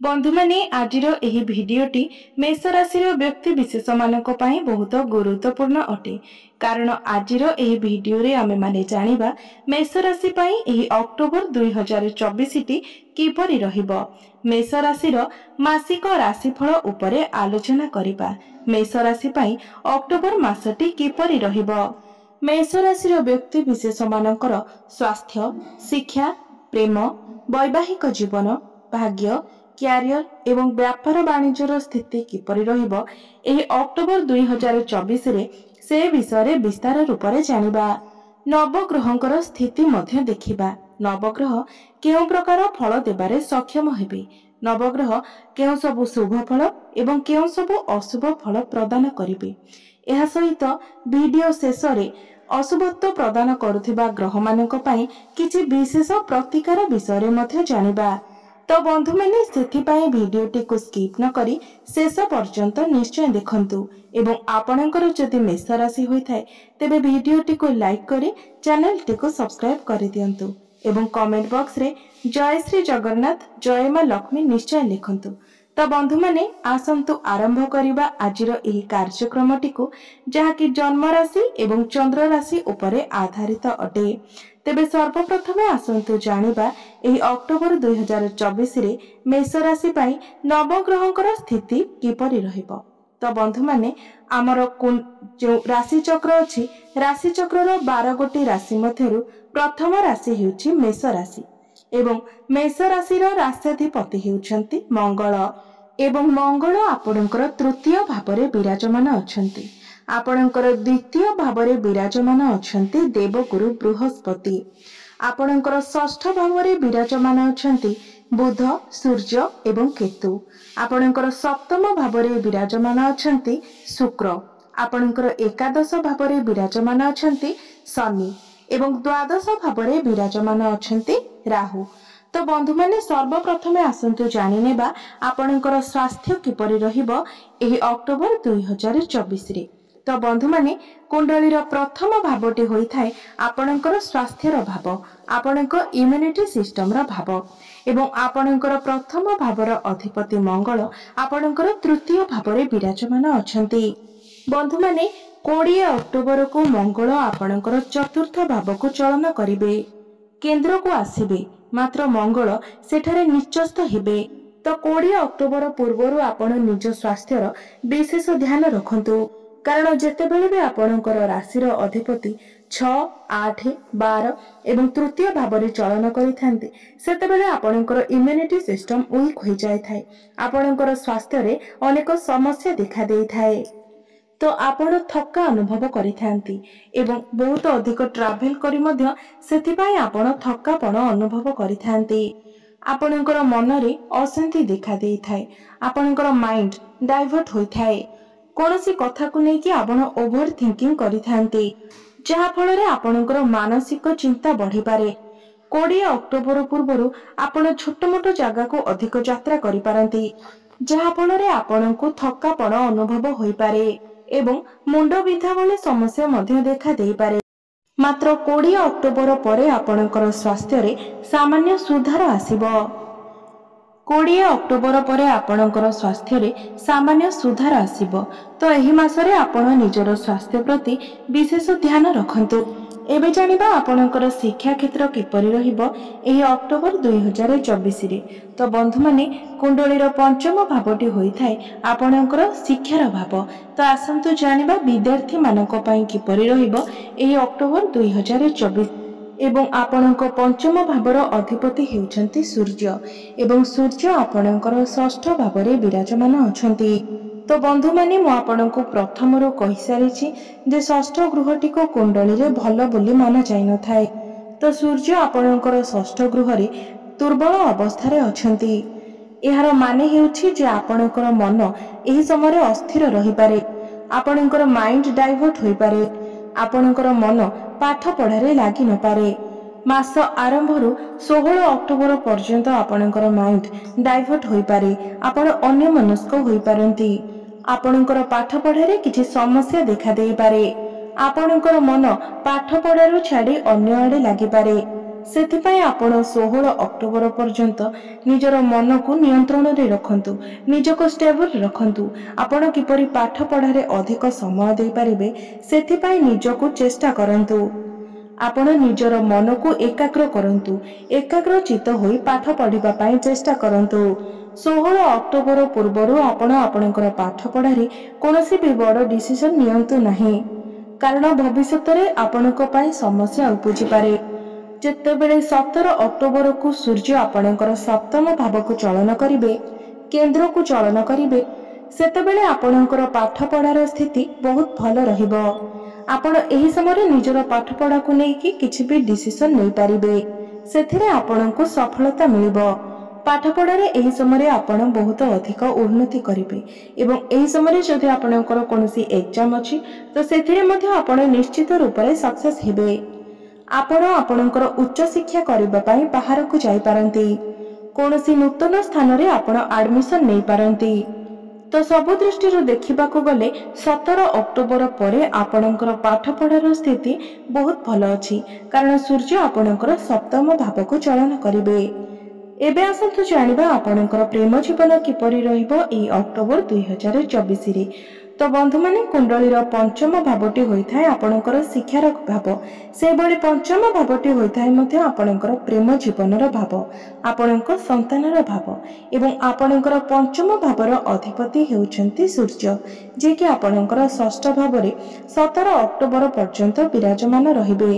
बंधु माने आजिर एही भिडियोटी मेष राशि व्यक्ति विशेष मानक पई बहुत गुरुत्वपूर्ण अटे। कारण आजिर एही भिडियो रे आमे माने जानिबा मेष राशि पई एही अक्टोबर 2024 टी किपरि रहिबो। मेष राशिर मासिक राशिफल उपरे आलोचना करिबा। मेष राशि पई अक्टोबर मासटी किपरि रहिबो। मेष राशिर व्यक्ति विशेष मानकर स्वास्थ्य, शिक्षा, प्रेम, वैवाहिक जीवन, भाग्य, क्यारियर एवं व्यापार वाणिज्यर स्थिति किपरि रहिबो एही अक्टोबर 2024 रे से विषय विस्तार रूप से जानिबा। नवग्रहंकर स्थिति मध्य देखिबा। नवग्रह केउ प्रकार फल देबारे सक्षम हेबे। नवग्रह केउ सबु शुभ फल एवं केउ सबु अशुभ फल प्रदान करिबे। एहा सहित वीडियो शेष रे अशुभत्व प्रदान करुथिबा ग्रह मानक पई किछि विशेष प्रतिकार विषय रे मध्य जानिबा। तो बंधु मैंने से भिडियोटी को स्किप न करी शेष पर्यंत निश्चय देखंतु एवं आपणकर जदि मेष राशि होइथाय तेबे भिडियोटी को लाइक करी चैनल टी को सब्सक्राइब कर दियंतु एवं कमेंट बॉक्स रे जय श्री जगन्नाथ जय मां लक्ष्मी निश्चय लिखंतु। तो बंधु मैंने आसंतु आरंभ करिबा आजिर एही कार्यक्रमटी को जहाँकि जन्म राशि एवं चंद्र राशि उपरे आधारित अटे। तेबे सर्वप्रथमे आसंतु जानिबा एही अक्टोबर 2024 रे मेष राशि पई नवग्रहंकर स्थिति किपरि रहिबो। तो बंधु माने आमर जो राशि चक्र अछि राशि चक्रर 12 गोटी राशि मध्यरु प्रथम राशि हेउछि मेष राशि एवं मेष राशि राष्ट्राधिपति हेउछंती मंगल एवं मंगल आपणकर तृतीय भावरे विराजमान अछंती। आपणकर द्वितीय भावरे विराजमान अछंती देवगुरु बृहस्पति। आपणकर षष्ठ भावरे विराजमान अछंती बुध सूर्य एवं केतु। आपणकर सप्तम भावरे विराजमान अछंती शुक्र। आपणकर एकादश भावरे विराजमान अछंती शनि एवं द्वादश भावरे विराजमान अछंती राहु। तो बंधु माने सर्वप्रथमे आसंतु जानि नेबा आपणकर स्वास्थ्य किपरि रहिबो एही अक्टोबर 2024 रे। तो बंधु माने कुंडलीर प्रथम भावटी होइथाय आपणकर स्वास्थ्यर भाव, आपणक इम्यूनिटी सिस्टम रा भाव एवं आपणकर प्रथम भावर अधिपति मंगल आपणकर तृतीय भावरे विराजमान अछंती। बंधु माने 20 अक्टोबर को मंगल आपणकर चतुर्थ भाव को चलन करिवे, केंद्र को आसिबे, मात्र मंगल सेठारे निचस्थ हेबे। तो 20 अक्टोबर पूर्वरु आपण निज स्वास्थ्यर विशेष ध्यान रखंतु। कारण जेतेबेले भी आपणकर राशिर अधिपति 6, 8, 12 एवं तृतीय भावरे चलन करिथांती सेतेबेले आपणकर इम्यूनिटी सिस्टम वीक होई जाय थाए। आपणकर स्वास्थ्य रे अनेक समस्या देखा देई थाए। तो आपण थक्का अनुभव करिथांती एवं बहुत अधिक ट्रैवल करी मध्य सेथिपाई आपण थक्कापण अनुभव करिथांती। आपणकर मन रे अशांति देखा देई थाए। आपणकर माइंड डाइवर्ट होई थाए। कोनोसी कथा को नै कि आपण ओवर थिंकिंग करिथांती जहा फल रे आपणकर मानसिक चिंता बढ़ी पारे। 20 अक्टोबर पूर्वरु आपण छोट मोट जगह को अधिक यात्रा करि पारंती जहा फल रे आपणको थक्कापण अनुभव होई पारे एवं मुंड बिंधा भली समस्या मध्य देखा देई पारे। मात्र 20 अक्टोबर परे आपणकर स्वास्थ्य रे सामान्य सुधार आसीबो। 20 अक्टोबर परे आपणकर स्वास्थ्य रे सामान्य सुधार आसीबो। तो एही मासरे आपण निजर स्वास्थ्य प्रति विशेष ध्यान रखंतु। एबे जानिबा आपणकर शिक्षा क्षेत्र किपरि रहिबो एही अक्टोबर 2024 रे। तो बंधु माने कुंडलीर पंचम भावटी होइथाय आपणकर शिक्षार भाव। तो आसंतु जानिबा विद्यार्थी मानक पई किपरि रहिबो एही अक्टोबर 2024 एवं आपणक पंचम भावर अधिपति हेउछंती सूर्य एवं सूर्य आपणकर षष्ठ भावरे विराजमान अछंती। तो बंधु माने मु आपणको प्रथमरो कहि सारिछि जे षष्ठ गृहटी को कुंडली रे भलो बोली माना जाय न थाए। तो सूर्य आपणकर षष्ठ गृह रे दुर्बल अवस्था रे अछंती। एहार माने हेउछि जे आपणकर मन एही समय अस्थिर रहि पारे। आपणकर माइंड डाइवर्ट होई पारे। आपणकर मन पाठ पढ़ारे लागि न पारे। मास आरंभरु 16 अक्टोबर पर्यंत आपणकर माइंड डाइवर्ट होई पारे। आपण अन्य मनस्क होई पारंती। आपणकर पाठ पढ़ारे किछि समस्या देखा देई पारे। आपणकर मन पाठ पढ़ारु छाडी अन्य आडे लागि पारे। ସେଥିପାଇଁ ଆପଣ 16 ଅକ୍ଟୋବର ପର୍ଯ୍ୟନ୍ତ ନିଜର ମନକୁ ନିୟନ୍ତ୍ରଣରେ ରଖନ୍ତୁ, ନିଜକୁ ଷ୍ଟେବଲ ରଖନ୍ତୁ। ଆପଣ କିପରି ପାଠ ପଢ଼ାରେ ଅଧିକ ସମୟ ଦେଇପାରିବେ ସେଥିପାଇଁ ନିଜକୁ ଚେଷ୍ଟା କରନ୍ତୁ। ଆପଣ ନିଜର ମନକୁ ଏକାଗ୍ର କରନ୍ତୁ, ଏକାଗ୍ରଚିତ ହୋଇ ପାଠ ପଢ଼ିବା ପାଇଁ ଚେଷ୍ଟା କରନ୍ତୁ। 16 ଅକ୍ଟୋବର ପୂର୍ବରୁ ଆପଣ ଆପଣଙ୍କର ପାଠ ପଢ଼ାରେ କୌଣସି ବି ବଡ଼ ଡିସିସନ ନିଅନ୍ତୁ ନାହିଁ, କାରଣ ଭବିଷ୍ୟତରେ ଆପଣଙ୍କ ପାଇଁ ସମସ୍ୟା ଉପୁଜିପାରେ। ଯେତେବେଳେ 17 ଅକ୍ଟୋବରକୁ ସୂର୍ଯ୍ୟ ଆପଣଙ୍କର ସପ୍ତମ ଭାବକୁ ଚଳନ କରିବେ, କେନ୍ଦ୍ରକୁ ଚଳନ କରିବେ, ସେତେବେଳେ ଆପଣଙ୍କର ପାଠପଢ଼ାର ସ୍ଥିତି ବହୁତ ଭଲ ରହିବ। ଆପଣ ଏହି ସମୟରେ ନିଜର ପାଠପଢ଼ାକୁ ନେଇକି କିଛି ବି ଡିସିସନ ନେଇପାରିବେ, ସେଥିରେ ଆପଣଙ୍କୁ ସଫଳତା ମିଳିବ। ପାଠପଢ଼ାରେ ଏହି ସମୟରେ ଆପଣ ବହୁତ ଅଧିକ ଉନ୍ନତି କରିବେ ଏବଂ ଏହି ସମୟରେ ଯଦି ଆପଣଙ୍କର କୌଣସି ଏକ୍ଜାମ ଅଛି ତ ସେଥିରେ ମଧ୍ୟ ଆପଣ ନିଶ୍ଚିତ ରୂପରେ ସକ୍ସେସ୍ ହେବେ। ଆପଣ ଆପଣଙ୍କର ଉଚ୍ଚଶିକ୍ଷା କରିବା ପାଇଁ ବାହାରକୁ ଯାଇପାରନ୍ତି, କୌଣସି ନୂତନ ସ୍ଥାନରେ ଆପଣ ଆଡମିସନ ନେଇପାରନ୍ତି। ତ ସବୁ ଦୃଷ୍ଟିରୁ ଦେଖିବାକୁ ଗଲେ 17 ଅକ୍ଟୋବର ପରେ ଆପଣଙ୍କର ପାଠପଢ଼ାର ସ୍ଥିତି ବହୁତ ଭଲ ଅଛି, କାରଣ ସୂର୍ଯ୍ୟ ଆପଣଙ୍କର ସପ୍ତମ ଭାବକୁ ଚଳନ କରିବେ। ଏବେ ଆସନ୍ତୁ ଜାଣିବା ଆପଣଙ୍କର ପ୍ରେମ ଜୀବନ କିପରି ରହିବ ଏହି ଅକ୍ଟୋବର 2024ରେ। ତ ବନ୍ଧୁମାନେ, କୁଣ୍ଡଳୀର ପଞ୍ଚମ ଭାବଟି ହୋଇଥାଏ ଆପଣଙ୍କର ଶିକ୍ଷାର ଭାବ, ସେହିଭଳି ପଞ୍ଚମ ଭାବଟି ହୋଇଥାଏ ମଧ୍ୟ ଆପଣଙ୍କର ପ୍ରେମ ଜୀବନର ଭାବ, ଆପଣଙ୍କ ସନ୍ତାନର ଭାବ ଏବଂ ଆପଣଙ୍କର ପଞ୍ଚମ ଭାବର ଅଧିପତି ହେଉଛନ୍ତି ସୂର୍ଯ୍ୟ, ଯିଏକି ଆପଣଙ୍କର ଷଷ୍ଠ ଭାବରେ 17 ଅକ୍ଟୋବର ପର୍ଯ୍ୟନ୍ତ ବିରାଜମାନ ରହିବେ।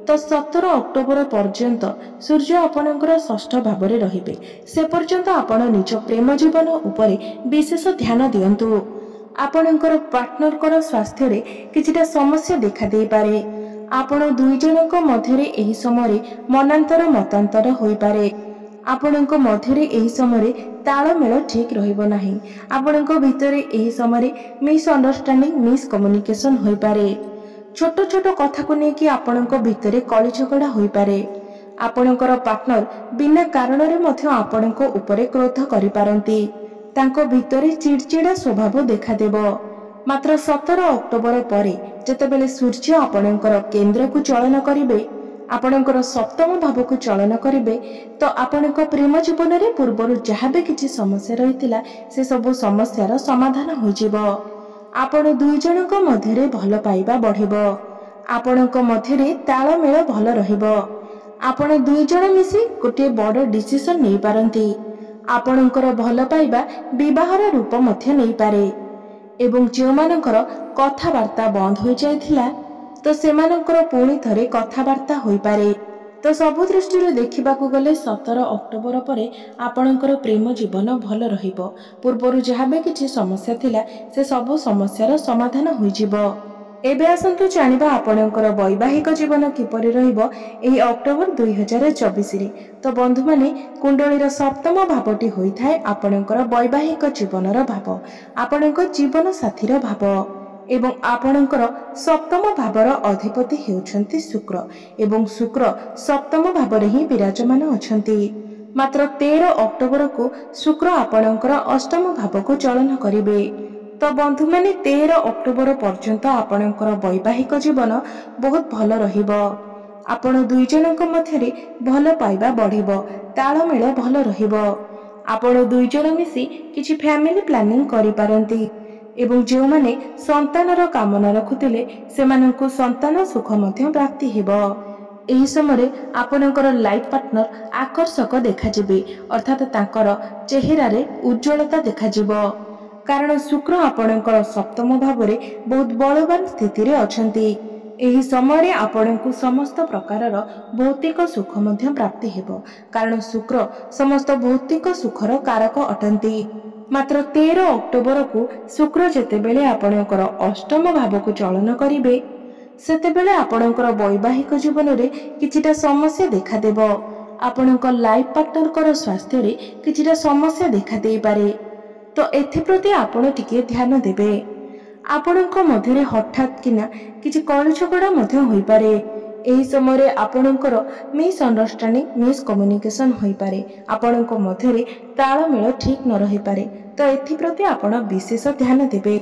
ତ 17 ଅକ୍ଟୋବର ପର୍ଯ୍ୟନ୍ତ ସୂର୍ଯ୍ୟ ଆପଣଙ୍କର ଷଷ୍ଠ ଭାବରେ ରହିବେ, ସେ ପର୍ଯ୍ୟନ୍ତ ଆପଣ ନିଜ ପ୍ରେମ ଜୀବନ ଉପରେ ବିଶେଷ ଧ୍ୟାନ ଦିଅନ୍ତୁ। ଆପଣଙ୍କର ପାର୍ଟନରଙ୍କର ସ୍ୱାସ୍ଥ୍ୟରେ କିଛିଟା ସମସ୍ୟା ଦେଖାଦେଇପାରେ। ଆପଣ ଦୁଇ ଜଣଙ୍କ ମଧ୍ୟରେ ଏହି ସମୟରେ ମନାନ୍ତର ମତାନ୍ତର ହୋଇପାରେ। ଆପଣଙ୍କ ମଧ୍ୟରେ ଏହି ସମୟରେ ତାଳମେଳ ଠିକ ରହିବ ନାହିଁ। ଆପଣଙ୍କ ଭିତରେ ଏହି ସମୟରେ ମିସ୍ଅଣ୍ଡରଷ୍ଟାଣ୍ଡିଂ, ମିସ୍କମ୍ୟୁନିକେସନ ହୋଇପାରେ। ଛୋଟ ଛୋଟ କଥାକୁ ନେଇକି ଆପଣଙ୍କ ଭିତରେ କଳି ଝଗଡ଼ା ହୋଇପାରେ। ଆପଣଙ୍କର ପାର୍ଟନର ବିନା କାରଣରେ ମଧ୍ୟ ଆପଣଙ୍କ ଉପରେ କ୍ରୋଧ କରିପାରନ୍ତି, ତାଙ୍କ ଭିତରେ ଚିଡ଼ଚିଡ଼ା ସ୍ୱଭାବ ଦେଖାଦେବ। ମାତ୍ର 17 ଅକ୍ଟୋବର ପରେ ଯେତେବେଳେ ସୂର୍ଯ୍ୟ ଆପଣଙ୍କର କେନ୍ଦ୍ରକୁ ଚଳନ କରିବେ, ଆପଣଙ୍କର ସପ୍ତମ ଭାବକୁ ଚଳନ କରିବେ, ତ ଆପଣଙ୍କ ପ୍ରେମ ଜୀବନରେ ପୂର୍ବରୁ ଯାହା ବି କିଛି ସମସ୍ୟା ରହିଥିଲା ସେ ସବୁ ସମସ୍ୟାର ସମାଧାନ ହୋଇଯିବ। ଆପଣ ଦୁଇ ଜଣଙ୍କ ମଧ୍ୟରେ ଭଲ ପାଇବା ବଢ଼ିବ, ଆପଣଙ୍କ ମଧ୍ୟରେ ତାଳମେଳ ଭଲ ରହିବ। ଆପଣ ଦୁଇ ଜଣ ମିଶି ଗୋଟିଏ ବଡ଼ ଡିସିସନ ନେଇପାରନ୍ତି। ଆପଣଙ୍କର ଭଲ ପାଇବା ବିବାହର ରୂପ ମଧ୍ୟ ନେଇପାରେ ଏବଂ ଯେଉଁମାନଙ୍କର କଥାବାର୍ତ୍ତା ବନ୍ଦ ହୋଇଯାଇଥିଲା ତ ସେମାନଙ୍କର ପୁଣି ଥରେ କଥାବାର୍ତ୍ତା ହୋଇପାରେ। ତ ସବୁ ଦୃଷ୍ଟିରୁ ଦେଖିବାକୁ ଗଲେ 17 ଅକ୍ଟୋବର ପରେ ଆପଣଙ୍କର ପ୍ରେମ ଜୀବନ ଭଲ ରହିବ। ପୂର୍ବରୁ ଯାହା ବି କିଛି ସମସ୍ୟା ଥିଲା ସେ ସବୁ ସମସ୍ୟାର ସମାଧାନ ହୋଇଯିବ। ଏବେ ଆସନ୍ତୁ ଜାଣିବା ଆପଣଙ୍କର ବୈବାହିକ ଜୀବନ କିପରି ରହିବ ଏହି ଅକ୍ଟୋବର 2024ରେ। ତ ବନ୍ଧୁମାନେ, କୁଣ୍ଡଳୀର ସପ୍ତମ ଭାବଟି ହୋଇଥାଏ ଆପଣଙ୍କର ବୈବାହିକ ଜୀବନର ଭାବ, ଆପଣଙ୍କ ଜୀବନ ସାଥୀର ଭାବ ଏବଂ ଆପଣଙ୍କର ସପ୍ତମ ଭାବର ଅଧିପତି ହେଉଛନ୍ତି ଶୁକ୍ର ଏବଂ ଶୁକ୍ର ସପ୍ତମ ଭାବରେ ହିଁ ବିରାଜମାନ ଅଛନ୍ତି। ମାତ୍ର 13 ଅକ୍ଟୋବରକୁ ଶୁକ୍ର ଆପଣଙ୍କର ଅଷ୍ଟମ ଭାବକୁ ଚଳନ କରିବେ। ତ ବନ୍ଧୁମାନେ, 13 ଅକ୍ଟୋବର ପର୍ଯ୍ୟନ୍ତ ଆପଣଙ୍କର ବୈବାହିକ ଜୀବନ ବହୁତ ଭଲ ରହିବ। ଆପଣ ଦୁଇ ଜଣଙ୍କ ମଧ୍ୟରେ ଭଲ ପାଇବା ବଢ଼ିବ, ତାଳମେଳ ଭଲ ରହିବ। ଆପଣ ଦୁଇ ଜଣ ମିଶି କିଛି ଫ୍ୟାମିଲି ପ୍ଲାନିଂ କରିପାରନ୍ତି ଏବଂ ଯେଉଁମାନେ ସନ୍ତାନର କାମନା ରଖୁଥିଲେ ସେମାନଙ୍କୁ ସନ୍ତାନ ସୁଖ ମଧ୍ୟ ପ୍ରାପ୍ତି ହେବ। ଏହି ସମୟରେ ଆପଣଙ୍କର ଲାଇଫ ପାର୍ଟନର ଆକର୍ଷକ ଦେଖାଯିବେ, ଅର୍ଥାତ୍ ତାଙ୍କର ଚେହେରାରେ ଉଜ୍ଜ୍ୱଳତା ଦେଖାଯିବ, କାରଣ ଶୁକ୍ର ଆପଣଙ୍କର ସପ୍ତମ ଭାବରେ ବହୁତ ବଳବାନ ସ୍ଥିତିରେ ଅଛନ୍ତି। ଏହି ସମୟରେ ଆପଣଙ୍କୁ ସମସ୍ତ ପ୍ରକାରର ଭୌତିକ ସୁଖ ମଧ୍ୟ ପ୍ରାପ୍ତି ହେବ, କାରଣ ଶୁକ୍ର ସମସ୍ତ ଭୌତିକ ସୁଖର କାରକ ଅଟନ୍ତି। ମାତ୍ର 13 ଅକ୍ଟୋବରକୁ ଶୁକ୍ର ଯେତେବେଳେ ଆପଣଙ୍କର ଅଷ୍ଟମ ଭାବକୁ ଚଳନ କରିବେ, ସେତେବେଳେ ଆପଣଙ୍କର ବୈବାହିକ ଜୀବନରେ କିଛିଟା ସମସ୍ୟା ଦେଖାଦେବ। ଆପଣଙ୍କ ଲାଇଫ ପାର୍ଟନରଙ୍କର ସ୍ୱାସ୍ଥ୍ୟରେ କିଛିଟା ସମସ୍ୟା ଦେଖାଦେଇପାରେ, ତ ଏଥିପ୍ରତି ଆପଣ ଟିକେ ଧ୍ୟାନ ଦେବେ। ଆପଣଙ୍କ ମଧ୍ୟରେ ହଠାତ୍ କିନା କିଛି କଳି ଝଗଡ଼ା ମଧ୍ୟ ହୋଇପାରେ। ଏହି ସମୟରେ ଆପଣଙ୍କର ମିସ୍ଅଣ୍ଡରଷ୍ଟାଣ୍ଡିଂ, ମିସ୍କମ୍ୟୁନିକେସନ ହୋଇପାରେ, ଆପଣଙ୍କ ମଧ୍ୟରେ ତାଳମେଳ ଠିକ ନ ରହିପାରେ, ତ ଏଥିପ୍ରତି ଆପଣ ବିଶେଷ ଧ୍ୟାନ ଦେବେ।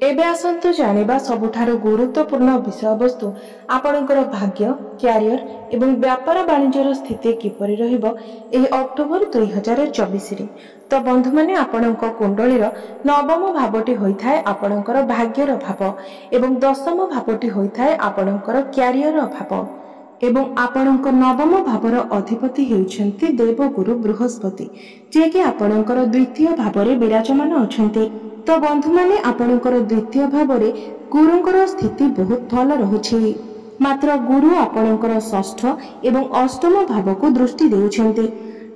एबे आसन्तु जानिबा सबुठारु गुरुत्वपूर्ण विषयवस्तु आपणकर भाग्य क्यारियर एवं व्यापार वाणिज्यर स्थिति किपरि रहिबो एही अक्टोबर 2024 रे। तो बंधु माने आपणक कुंडलीर नवम भावटी होइथाय आपणकर भाग्यर भाव एवं दशम भावटी होइथाय आपणकर क्यारियर भाव एवं आपणक नवम भावर अधिपति हेउछन्ति देवगुरु बृहस्पति जे कि आपणकर द्वितीय भावरे विराजमान अछन्ति। तो बंधु माने आपणकर द्वितीय भावरे गुरुंकर स्थिति बहुत भल रहुछि। मात्र गुरु आपणकर षष्ठ एवं अष्टम भाव को दृष्टि देउछन्ति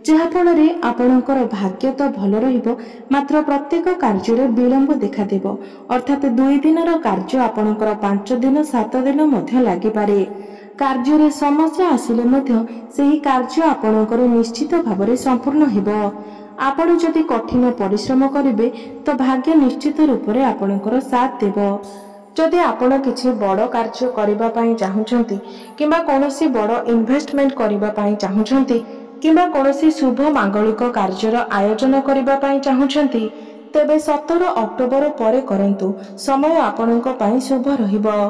जहा फलरे आपणकर भाग्य तो भल रहिबो मात्र प्रत्येक कार्य विलंब देखा देबो अर्थात 2 दिनर कार्य आपणकर 5 दिन 7 दिन मध्य लागि पारे। कार्य समस्या आसिले मध्य सेही कार्य आपणकर निश्चित भावरे संपूर्ण हेबो। आपण जदि कठिन परिश्रम करिवे तो भाग्य निश्चित रूप से आपणकर साथ देबो। जदि आपण किछि बड़ कार्य करिबा पई चाहुचंती किबा कोनोसी बड़ इन्वेस्टमेंट करिबा पई चाहुचंती किबा कोनोसी शुभ मांगलिक कार्यर आयोजन करिबा पई चाहुचंती तेबे 17 अक्टोबर परे करंतु समय आपणक पई शुभ रहिबो।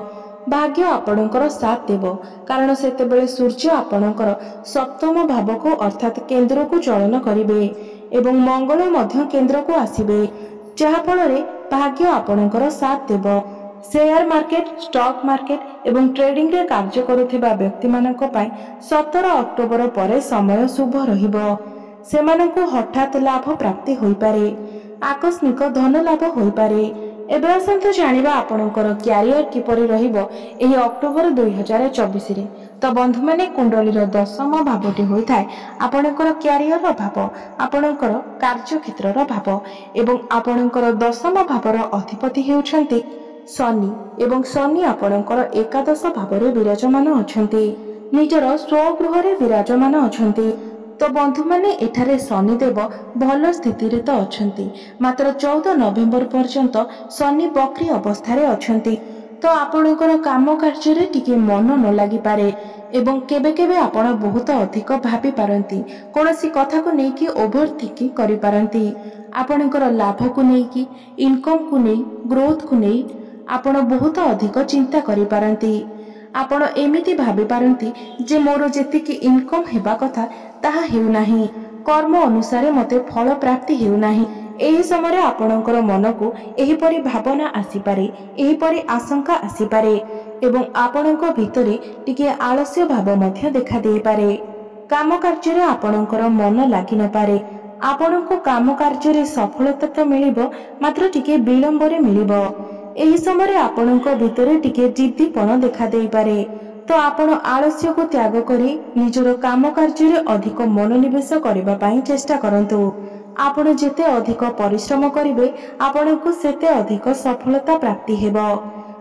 भाग्य आपणकर साथ देबो कारण सेतेबेले सूर्य आपणकर सप्तम भाव को अर्थात केंद्र को चलन करिवे एवं मंगल मध्य केंद्र को आसीबे जहा फलरे भाग्य आपणकर साथ देबो। शेयर मार्केट स्टॉक मार्केट एवं ट्रेडिंग रे कार्य करुथिबा व्यक्ति मानक पई 17 अक्टोबर परे समय शुभ रहिबो। सेमानकु हठात लाभ प्राप्ति होई पारे आकस्मिक धन लाभ होई पारे। एबे आसंतु जानिबा आपणकर क्यारियर किपरि रहिबो एही अक्टोबर 2024 रे। तो बंधु माने कुंडलीर दशम भावटी होइथाय आपणकर क्यारियर भाव आपणकर कार्य क्षेत्रर भाव एवं आपणकर दशम भावर अधिपति हेउछन्ति शनि एवं शनि आपणकर एकादश भावरे विराजमान अछन्ति निजर स्वगृह रे विराजमान अछन्ति। तो बंधु माने एठारे शनिदेव भल स्थिति रे तो अछन्ति मात्र 14 नवेम्बर पर्यंत शनि बक्री अवस्था अछन्ति। तो आपणकर काम कार्य रे टिके मन न लागि पारे एवं केबे केबे आपण बहुत अधिक भाबी पारंती कोनोसी कथा को नेकी ओभर थिंकिंग करि पारंती आपणकर लाभ को नेकी इनकम को नै ग्रोथ को नै आपण बहुत अधिक चिंता करि पारंती। आपण एमिति भाबी पारंती जे मोर जेतिकी इनकम हेबा कथा ताहा हेउ नाही कर्म अनुसार मते फल प्राप्ति हेउ नाही। एही समय आपणकर मन को एही परि भावना आसी पारे एही परि आशंका आसी पारे एवं आपणक भितरे टिके आलस्य भाव मध्य देखा देई पारे। काम कार्य रे आपणकर मन लागि न पारे आपणको काम कार्य रे सफलता तो मिलिबो मात्र टिके विलंब रे मिलिबो। एही समय आपणक भितरे टिके जिद्दीपन देखा देई पारे। तो आपण आलस्य को त्याग करी निजर काम कार्य रे अधिक मनोनिवेश करबा पई चेष्टा करंतु। आपण जेते अधिक परिश्रम करिवे आपणको सेते अधिक सफलता प्राप्ति हेबो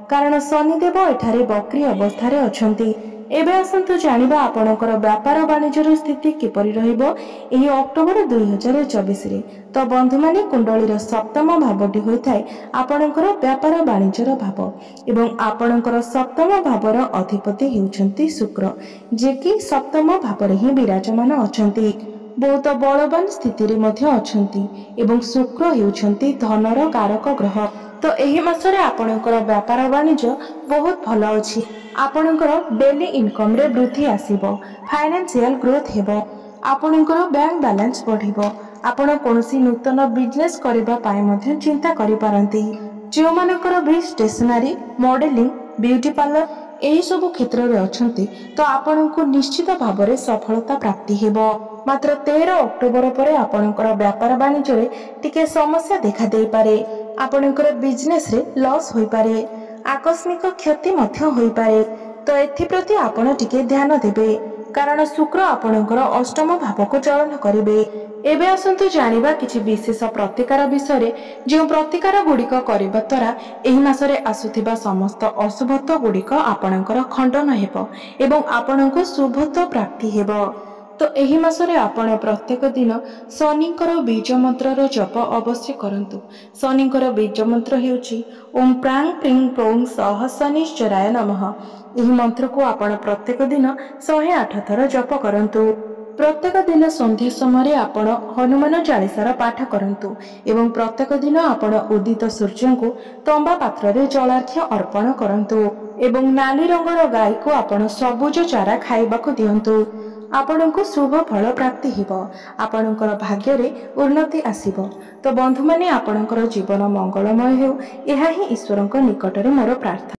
कारण शनिदेव एठारे बक्री अवस्था रे अछंती। एबे आसंतु जानिबा आपणकर व्यापार वाणिज्यर स्थिति किपरि रहिबो एही अक्टोबर 2024 रे। तो बंधु माने कुंडलीर सप्तम भावटी होइथाय आपणकर व्यापार वाणिज्यर भाव एवं आपणकर सप्तम भावर अधिपति हेउछन्ति शुक्र जे कि सप्तम भावरे ही विराजमान अछन्ति बहुत बलवान स्थिति रे मध्य अछन्ति एवं शुक्र हेउछन्ति धनर कारक ग्रह। तो एही मासरे आपणकर व्यापार वाणिज्य बहुत भल अछि आपणकर डेली इनकम रे वृद्धि आसीबो फाइनेंशियल ग्रोथ हेबो आपणकर बैंक बैलेंस बढ़िबो आपण कोनोसी नूतन बिजनेस करबा पाए मध्य चिंता करि पारंती जो मानकर भी स्टेशनरी मॉडलिंग ब्यूटी पार्लर एही सब क्षेत्र रे अछंती तो आपणको निश्चित भाबरे सफलता प्राप्ति हेबो। मात्र 13 अक्टोबर परे आपणकर व्यापार वाणिज्य रे टिके समस्या देखा देई पारे आपणकर बिजनेस रे लॉस होई पारे आकस्मिक क्षति मध्य होई पारे। तो एथि प्रति आपण टिके ध्यान देबे कारण शुक्र आपणकर अष्टम भाव को चलन करिवे। एबे आसंतु जानिबा किछि विशेष प्रतिकार विषय जो प्रतिकार गुड़िक करबा द्वारा एही मासरे आसुथिबा समस्त अशुभत्व गुड़िक आपणकर खंडन हेबो एवं आपणको शुभत्व प्राप्ति हेबो। तो एही मासरे आपण प्रत्येक दिन शनिकर बीज मंत्रर जप अवश्य करंतु। शनिकर बीज मंत्र हेउची ओम प्रांग प्रिंग प्रोंग सह शनिश्चराय नमः। एही मंत्र को आपण प्रत्येक दिन 108 थर जप करंतु। प्रत्येक दिन संध्या समय आपण हनुमान चालीसार पाठ करंतु एवं प्रत्येक दिन आपण उदित सूर्य को तंबा पात्र रे जलार्घ्य अर्पण करंतु एवं नाली रंगर गाय को आपण सबुज चारा खाइबाकू दियंतु। आपणको शुभ फल प्राप्ति हेबो, आपणकर भाग्य रे उन्नति आसीबो। तो बंधु माने आपणकर जीवन मंगलमय हेउ, एहा ही ईश्वरक निकटरे मोर प्रार्थना।